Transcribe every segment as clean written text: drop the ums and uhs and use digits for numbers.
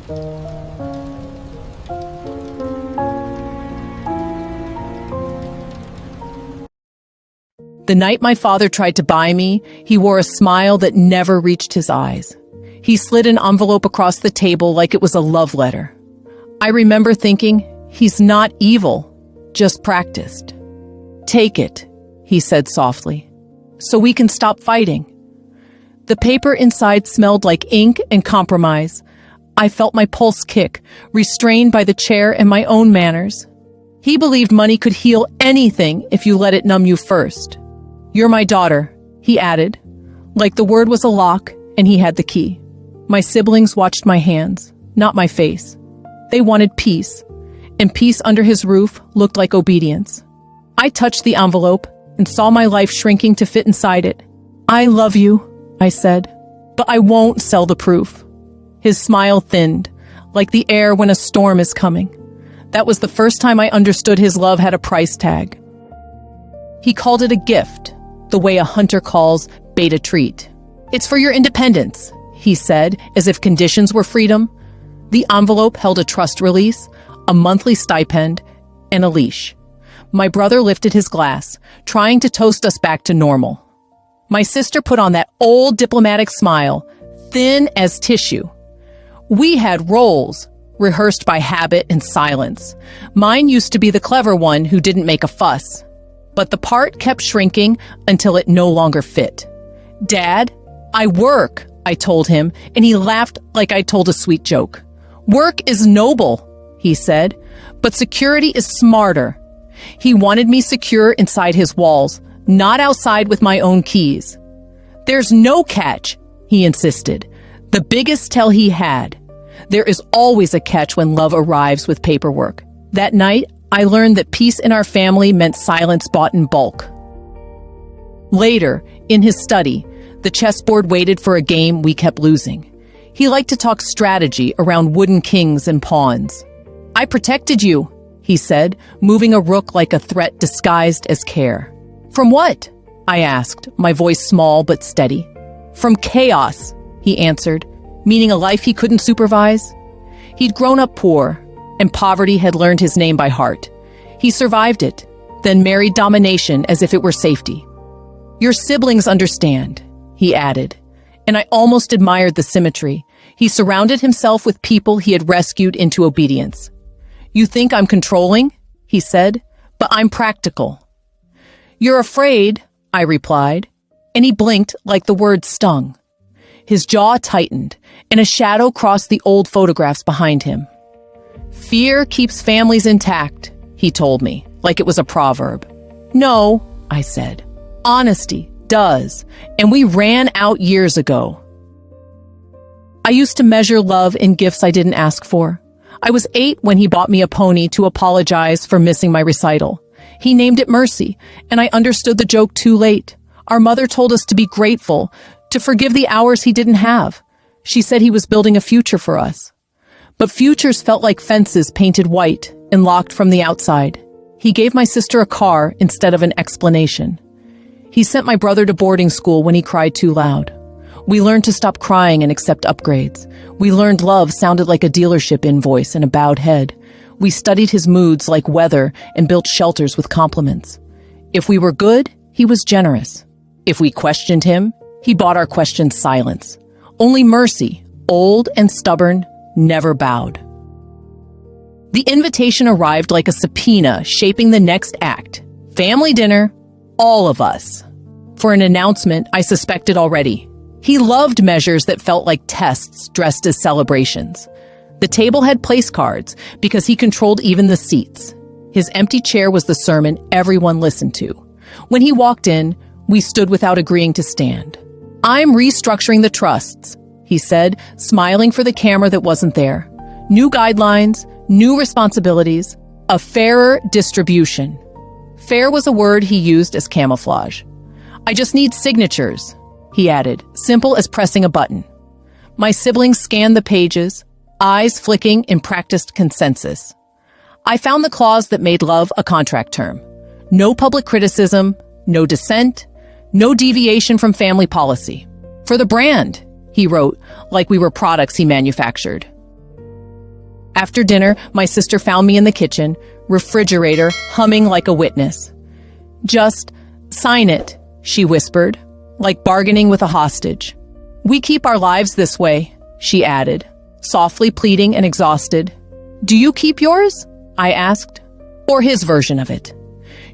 The night my father tried to buy me, he wore a smile that never reached his eyes. He slid an envelope across the table like it was a love letter. I remember thinking, he's not evil, just practiced. "Take it," he said softly, "so we can stop fighting." The paper inside smelled like ink and compromise. I felt my pulse kick, restrained by the chair and my own manners. He believed money could heal anything if you let it numb you first. "You're my daughter," he added, like the word was a lock and he had the key. My siblings watched my hands, not my face. They wanted peace, and peace under his roof looked like obedience. I touched the envelope and saw my life shrinking to fit inside it. "I love you," I said, "but I won't sell the proof." His smile thinned, like the air when a storm is coming. That was the first time I understood his love had a price tag. He called it a gift, the way a hunter calls bait a treat. "It's for your independence," he said, as if conditions were freedom. The envelope held a trust release, a monthly stipend, and a leash. My brother lifted his glass, trying to toast us back to normal. My sister put on that old diplomatic smile, thin as tissue. We had roles, rehearsed by habit and silence. Mine used to be the clever one who didn't make a fuss. But the part kept shrinking until it no longer fit. "Dad, I work," I told him, and he laughed like I told a sweet joke. "Work is noble," he said, "but security is smarter." He wanted me secure inside his walls, not outside with my own keys. "There's no catch," he insisted, the biggest tell he had. There is always a catch when love arrives with paperwork. That night, I learned that peace in our family meant silence bought in bulk. Later, in his study, the chessboard waited for a game we kept losing. He liked to talk strategy around wooden kings and pawns. "I protected you," he said, moving a rook like a threat disguised as care. "From what?" I asked, my voice small but steady. "From chaos," he answered, meaning a life he couldn't supervise. He'd grown up poor, and poverty had learned his name by heart. He survived it, then married domination as if it were safety. "Your siblings understand," he added, and I almost admired the symmetry. He surrounded himself with people he had rescued into obedience. "You think I'm controlling?" he said, "but I'm practical." "You're afraid," I replied, and he blinked like the word stung. His jaw tightened, and a shadow crossed the old photographs behind him. "Fear keeps families intact," he told me, like it was a proverb. "No," I said. "Honesty does, and we ran out years ago." I used to measure love in gifts I didn't ask for. I was 8 when he bought me a pony to apologize for missing my recital. He named it Mercy, and I understood the joke too late. Our mother told us to be grateful, to forgive the hours he didn't have. She said he was building a future for us. But futures felt like fences painted white and locked from the outside. He gave my sister a car instead of an explanation. He sent my brother to boarding school when he cried too loud. We learned to stop crying and accept upgrades. We learned love sounded like a dealership invoice and a bowed head. We studied his moods like weather and built shelters with compliments. If we were good, he was generous. If we questioned him, he bought our questions silence. Only Mercy, old and stubborn, never bowed. The invitation arrived like a subpoena shaping the next act. Family dinner, all of us. For an announcement I suspected already. He loved measures that felt like tests dressed as celebrations. The table had place cards because he controlled even the seats. His empty chair was the sermon everyone listened to. When he walked in, we stood without agreeing to stand. "I'm restructuring the trusts," he said, smiling for the camera that wasn't there. "New guidelines, new responsibilities, a fairer distribution." Fair was a word he used as camouflage. "I just need signatures," he added, simple as pressing a button. My siblings scanned the pages, eyes flicking in practiced consensus. I found the clause that made love a contract term. No public criticism, no dissent, no deviation from family policy. "For the brand," he wrote, like we were products he manufactured. After dinner, my sister found me in the kitchen, refrigerator humming like a witness. "Just sign it," she whispered, like bargaining with a hostage. "We keep our lives this way," she added, softly pleading and exhausted. "Do you keep yours?" I asked. Or his version of it.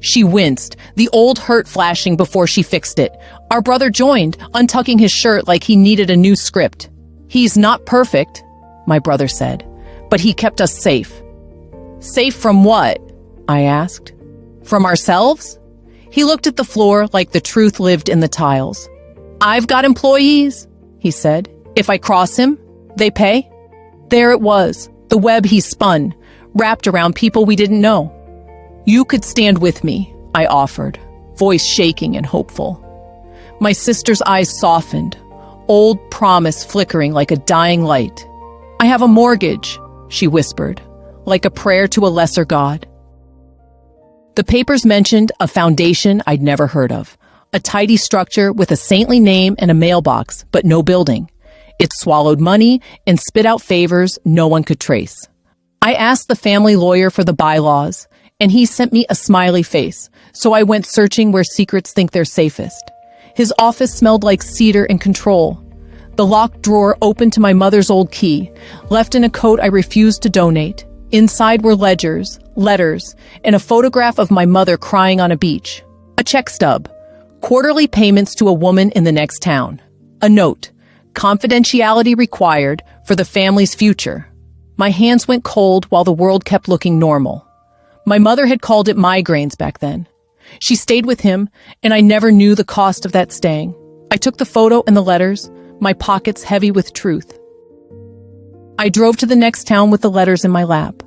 She winced, the old hurt flashing before she fixed it. Our brother joined, untucking his shirt like he needed a new script. "He's not perfect," my brother said, "but he kept us safe." "Safe from what?" I asked. "From ourselves?" He looked at the floor like the truth lived in the tiles. "I've got employees," he said. "If I cross him, they pay." There it was, the web he spun, wrapped around people we didn't know. "You could stand with me," I offered, voice shaking and hopeful. My sister's eyes softened, old promise flickering like a dying light. "I have a mortgage," she whispered, like a prayer to a lesser god. The papers mentioned a foundation I'd never heard of, a tidy structure with a saintly name and a mailbox, but no building. It swallowed money and spit out favors no one could trace. I asked the family lawyer for the bylaws, and he sent me a smiley face, so I went searching where secrets think they're safest. His office smelled like cedar and control. The locked drawer open to my mother's old key, left in a coat I refused to donate. Inside were ledgers, letters, and a photograph of my mother crying on a beach. A check stub, quarterly payments to a woman in the next town. A note, confidentiality required for the family's future. My hands went cold while the world kept looking normal. My mother had called it migraines back then. She stayed with him, and I never knew the cost of that staying. I took the photo and the letters, my pockets heavy with truth. I drove to the next town with the letters in my lap.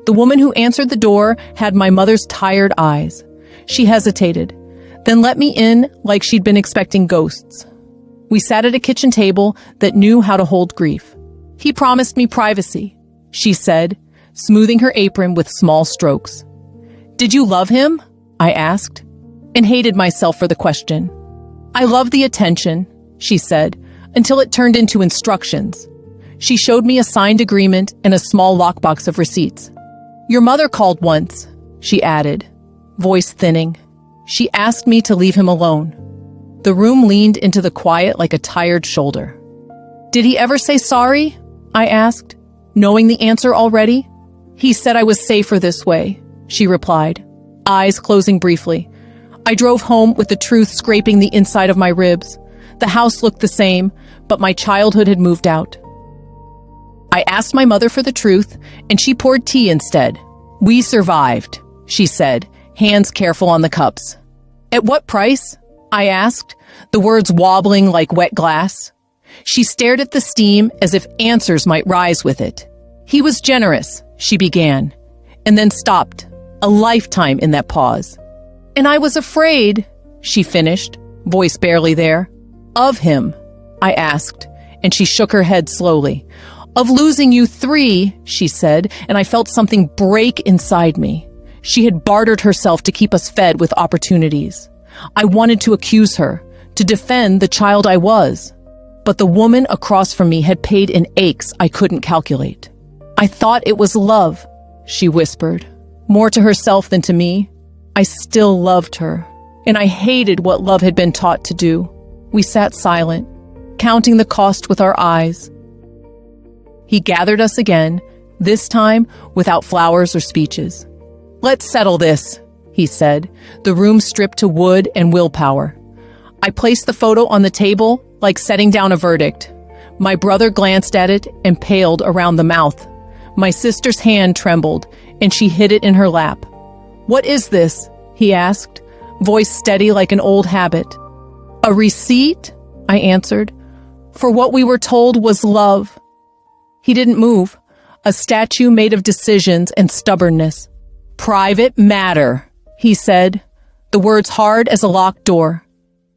The woman who answered the door had my mother's tired eyes. She hesitated, then let me in like she'd been expecting ghosts. We sat at a kitchen table that knew how to hold grief. "He promised me privacy," she said, smoothing her apron with small strokes. "Did you love him?" I asked, and hated myself for the question. "I loved the attention," she said, until it turned into instructions. She showed me a signed agreement and a small lockbox of receipts. "Your mother called once," she added, voice thinning. "She asked me to leave him alone." The room leaned into the quiet like a tired shoulder. "Did he ever say sorry?" I asked, knowing the answer already. "He said I was safer this way," she replied, eyes closing briefly. I drove home with the truth scraping the inside of my ribs. The house looked the same, but my childhood had moved out. I asked my mother for the truth, and she poured tea instead. "We survived," she said, hands careful on the cups. "At what price?" I asked, the words wobbling like wet glass. She stared at the steam as if answers might rise with it. "He was generous," she began, and then stopped, a lifetime in that pause. "And I was afraid," she finished, voice barely there. "Of him?" I asked, and she shook her head slowly. "Of losing you three," she said, and I felt something break inside me. She had bartered herself to keep us fed with opportunities. I wanted to accuse her, to defend the child I was. But the woman across from me had paid in aches I couldn't calculate. "I thought it was love," she whispered, more to herself than to me. I still loved her, and I hated what love had been taught to do. We sat silent, counting the cost with our eyes. He gathered us again, this time without flowers or speeches. "Let's settle this," he said, the room stripped to wood and willpower. I placed the photo on the table, like setting down a verdict. My brother glanced at it and paled around the mouth. My sister's hand trembled, and she hid it in her lap. "What is this?" he asked, voice steady like an old habit. "A receipt," I answered, "for what we were told was love." He didn't move, a statue made of decisions and stubbornness. "Private matter," he said, the words hard as a locked door.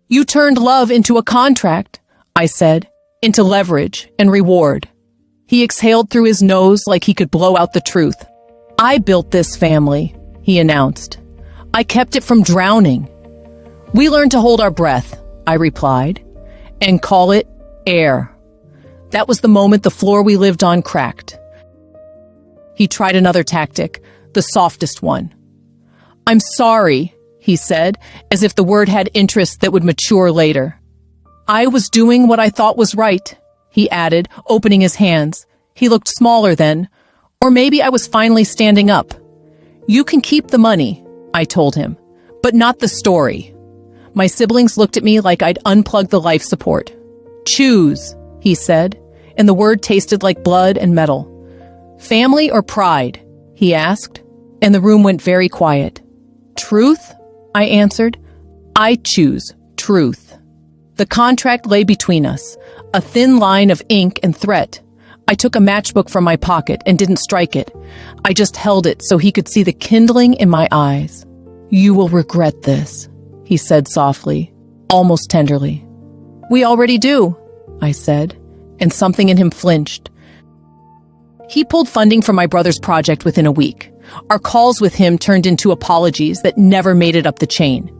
"You turned love into a contract," I said, "into leverage and reward." He exhaled through his nose like he could blow out the truth. "I built this family," he announced. "I kept it from drowning." "We learned to hold our breath," I replied, "and call it air." That was the moment the floor we lived on cracked. He tried another tactic, the softest one. "I'm sorry," he said, as if the word had interest that would mature later. "I was doing what I thought was right," he added, opening his hands. He looked smaller then, or maybe I was finally standing up. "You can keep the money," I told him, "but not the story." My siblings looked at me like I'd unplugged the life support. "Choose," he said, and the word tasted like blood and metal. "Family or pride?" he asked, and the room went very quiet. "Truth?" I answered. "I choose truth." The contract lay between us, a thin line of ink and threat. I took a matchbook from my pocket and didn't strike it. I just held it so he could see the kindling in my eyes. "You will regret this," he said softly, almost tenderly. "We already do," I said, and something in him flinched. He pulled funding for my brother's project within a week. Our calls with him turned into apologies that never made it up the chain.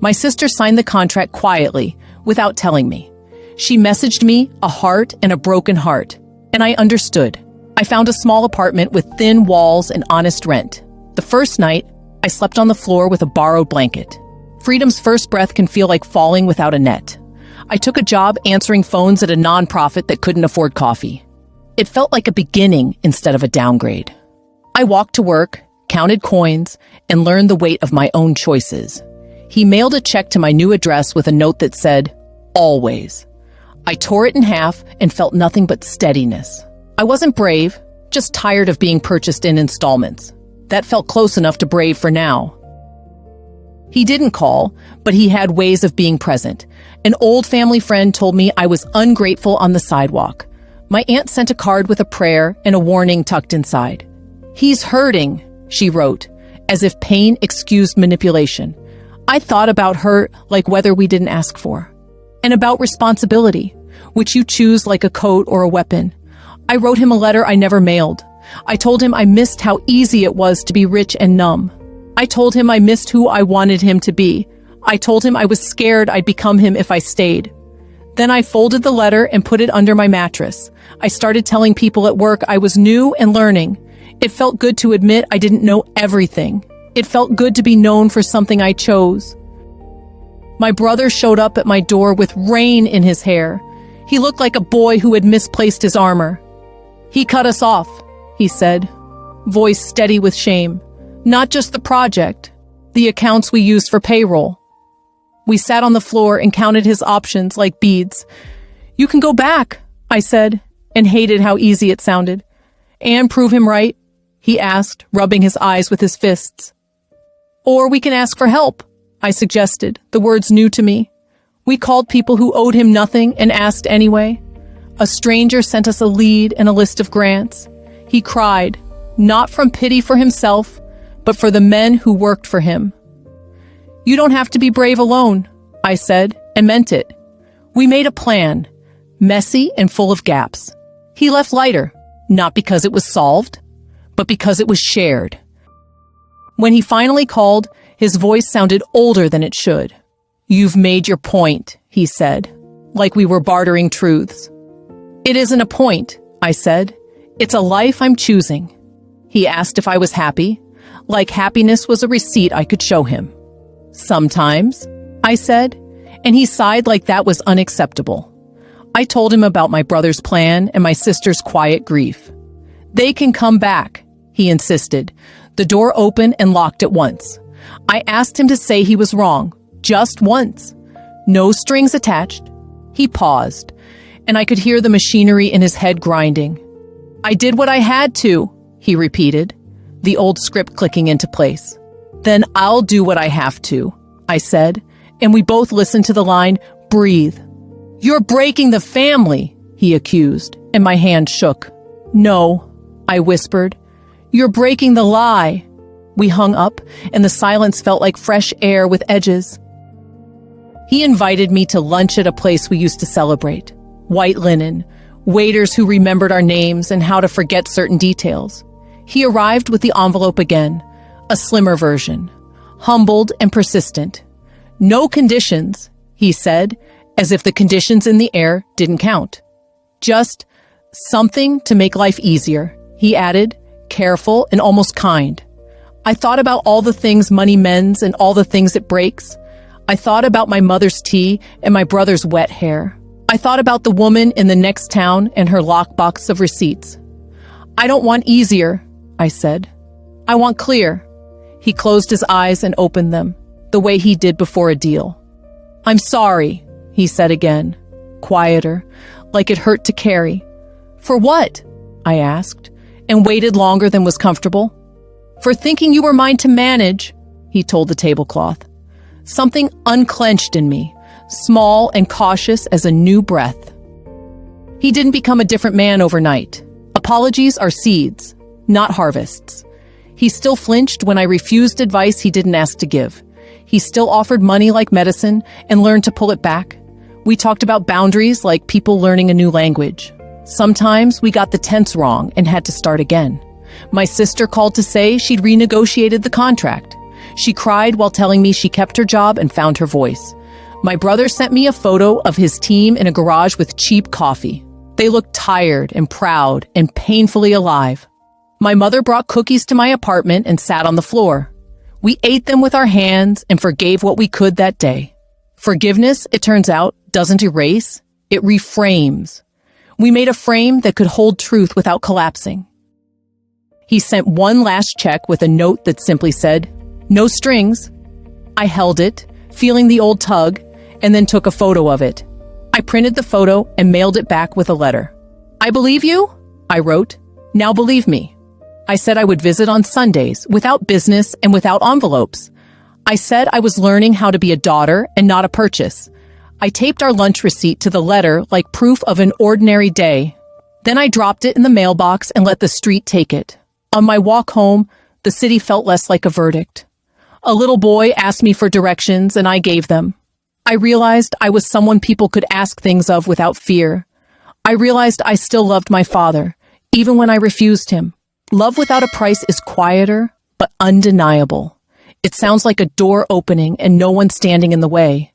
My sister signed the contract quietly, without telling me. She messaged me a heart and a broken heart, and I understood. I found a small apartment with thin walls and honest rent. The first night, I slept on the floor with a borrowed blanket. Freedom's first breath can feel like falling without a net. I took a job answering phones at a nonprofit that couldn't afford coffee. It felt like a beginning instead of a downgrade. I walked to work, counted coins, and learned the weight of my own choices. He mailed a check to my new address with a note that said, "Always." I tore it in half and felt nothing but steadiness. I wasn't brave, just tired of being purchased in installments. That felt close enough to brave for now. He didn't call, but he had ways of being present. An old family friend told me I was ungrateful on the sidewalk. My aunt sent a card with a prayer and a warning tucked inside. "He's hurting," she wrote, as if pain excused manipulation. I thought about hurt like weather we didn't ask for, and about responsibility, which you choose like a coat or a weapon. I wrote him a letter I never mailed. I told him I missed how easy it was to be rich and numb. I told him I missed who I wanted him to be. I told him I was scared I'd become him if I stayed. Then I folded the letter and put it under my mattress. I started telling people at work I was new and learning. It felt good to admit I didn't know everything. It felt good to be known for something I chose. My brother showed up at my door with rain in his hair. He looked like a boy who had misplaced his armor. "He cut us off," he said, voice steady with shame. "Not just the project, the accounts we used for payroll." We sat on the floor and counted his options like beads. "You can go back," I said, and hated how easy it sounded. "And prove him right?" he asked, rubbing his eyes with his fists. "Or we can ask for help," I suggested, the words new to me. We called people who owed him nothing and asked anyway. A stranger sent us a lead and a list of grants. He cried, not from pity for himself, but for the men who worked for him. "You don't have to be brave alone," I said, and meant it. We made a plan, messy and full of gaps. He left lighter, not because it was solved, but because it was shared. When he finally called, his voice sounded older than it should. "You've made your point," he said, like we were bartering truths. "It isn't a point," I said. "It's a life I'm choosing." He asked if I was happy, like happiness was a receipt I could show him. "Sometimes," I said, and he sighed like that was unacceptable. I told him about my brother's plan and my sister's quiet grief. "They can come back," he insisted. The door opened and locked at once. I asked him to say he was wrong, just once. No strings attached. He paused, and I could hear the machinery in his head grinding. "I did what I had to," he repeated, the old script clicking into place. "Then I'll do what I have to," I said, and we both listened to the line, "Breathe." "You're breaking the family," he accused, and my hand shook. "No," I whispered. "You're breaking the lie." We hung up, and the silence felt like fresh air with edges. He invited me to lunch at a place we used to celebrate. White linen, waiters who remembered our names and how to forget certain details. He arrived with the envelope again, a slimmer version, humbled and persistent. "No conditions," he said, as if the conditions in the air didn't count. "Just something to make life easier," he added, careful and almost kind. I thought about all the things money mends and all the things it breaks. I thought about my mother's tea and my brother's wet hair. I thought about the woman in the next town and her lockbox of receipts. I don't want easier, I said. I want clear. He closed his eyes and opened them, the way he did before a deal. I'm sorry, he said again, quieter, like it hurt to carry. For what? I asked, and waited longer than was comfortable. For thinking you were mine to manage, he told the tablecloth. Something unclenched in me, small and cautious as a new breath. He didn't become a different man overnight. Apologies are seeds, not harvests. He still flinched when I refused advice he didn't ask to give. He still offered money like medicine and learned to pull it back. We talked about boundaries like people learning a new language. Sometimes we got the tense wrong and had to start again. My sister called to say she'd renegotiated the contract. She cried while telling me she kept her job and found her voice. My brother sent me a photo of his team in a garage with cheap coffee. They looked tired and proud and painfully alive. My mother brought cookies to my apartment and sat on the floor. We ate them with our hands and forgave what we could that day. Forgiveness, it turns out, doesn't erase, it reframes. We made a frame that could hold truth without collapsing. He sent one last check with a note that simply said, "No strings." I held it, feeling the old tug, and then took a photo of it. I printed the photo and mailed it back with a letter. "I believe you," I wrote. "Now believe me." I said I would visit on Sundays, without business and without envelopes. I said I was learning how to be a daughter and not a purchase. I taped our lunch receipt to the letter like proof of an ordinary day. Then I dropped it in the mailbox and let the street take it. On my walk home, the city felt less like a verdict. A little boy asked me for directions and I gave them. I realized I was someone people could ask things of without fear. I realized I still loved my father, even when I refused him. Love without a price is quieter, but undeniable. It sounds like a door opening and no one standing in the way.